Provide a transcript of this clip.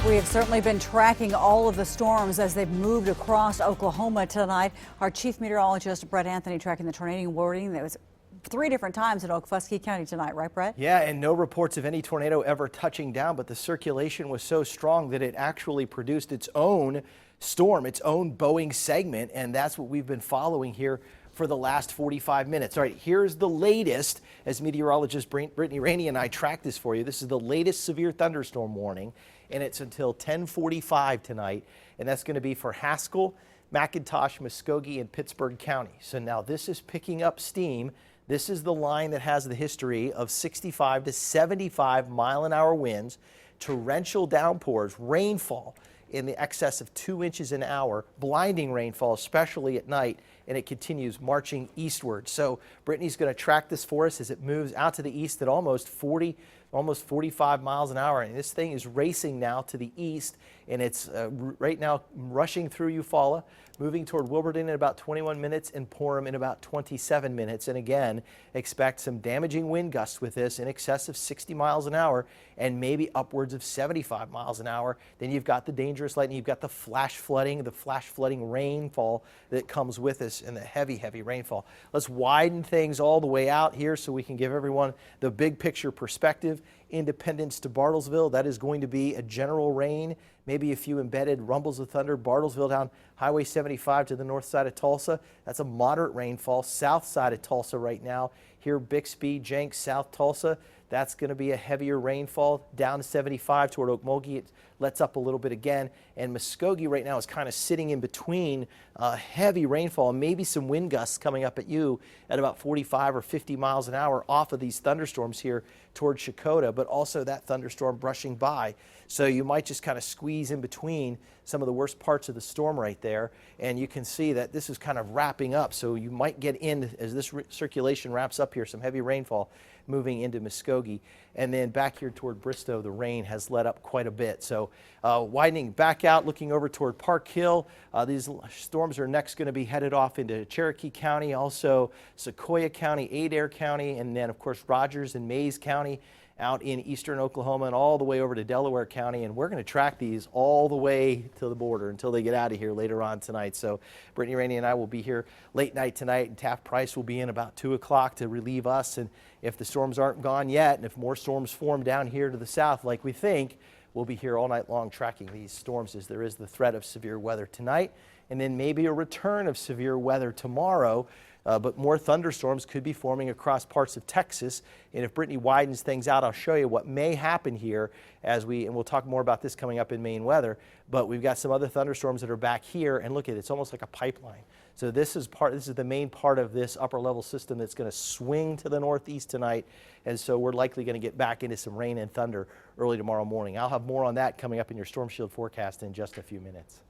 We have certainly been tracking all of the storms as they've moved across Oklahoma tonight. Our chief meteorologist, Brett Anthony, tracking the tornado warning that was 3 different times in Okfuskee County tonight, right, Brett? Yeah, and no reports of any tornado ever touching down, but the circulation was so strong that it actually produced its own storm, its own Boeing segment, and that's what we've been following here for the last 45 minutes. All right, here's the latest, as meteorologist Brittany Rainey and I track this for you. This is the latest severe thunderstorm warning, and it's until 10:45 tonight, and that's going to be for Haskell, McIntosh, Muskogee, and Pittsburgh County. So now this is picking up steam. This is the line that has the history of 65 to 75 mile-an-hour winds, torrential downpours, rainfall in the excess of 2 inches an hour, blinding rainfall, especially at night, and it continues marching eastward. So Brittany's going to track this for us as it moves out to the east at almost 45 miles an hour. And this thing is racing now to the east, and it's right now rushing through Eufaula, moving toward Wilburton in about 21 minutes and Porham in about 27 minutes. And again, expect some damaging wind gusts with this in excess of 60 miles an hour and maybe upwards of 75 miles an hour. Then you've got the dangerous lightning, you've got the flash flooding rainfall that comes with this, and the heavy rainfall. Let's widen things all the way out here so we can give everyone the big picture perspective. Independence to Bartlesville, that is going to be a general rain, maybe a few embedded rumbles of thunder. Bartlesville down Highway 75 to the north side of Tulsa, that's a moderate rainfall. South side of Tulsa right now, here Bixby, Jenks, South Tulsa, that's going to be a heavier rainfall. Down to 75 toward Okmulgee, it lets up a little bit again. And Muskogee right now is kind of sitting in between heavy rainfall and maybe some wind gusts coming up at you at about 45 or 50 miles an hour off of these thunderstorms here toward Shakota, but also that thunderstorm brushing by. So you might just kind of squeeze in between some of the worst parts of the storm right there. And you can see that this is kind of wrapping up. So you might get in, as this circulation wraps up here, some heavy rainfall moving into Muskogee. And then back here toward Bristow, the rain has let up quite a bit. So widening back out, looking over toward Park Hill. These storms are next going to be headed off into Cherokee County, also Sequoia County, Adair County, and then of course Rogers and Mays County out in eastern Oklahoma and all the way over to Delaware County. And we're going to track these all the way to the border until they get out of here later on tonight. So Brittany Rainey and I will be here late night tonight, and Taft Price will be in about 2 o'clock to relieve us. And if the storms aren't gone yet, and if more storms form down here to the south like we think, we'll be here all night long tracking these storms, as there is the threat of severe weather tonight, and then maybe a return of severe weather tomorrow. But more thunderstorms could be forming across parts of Texas. And if Brittany widens things out, I'll show you what may happen here and we'll talk more about this coming up in Maine weather. But we've got some other thunderstorms that are back here, and look at it, it's almost like a pipeline. So this is the main part of this upper level system that's going to swing to the northeast tonight. And so we're likely going to get back into some rain and thunder early tomorrow morning. I'll have more on that coming up in your Storm Shield forecast in just a few minutes.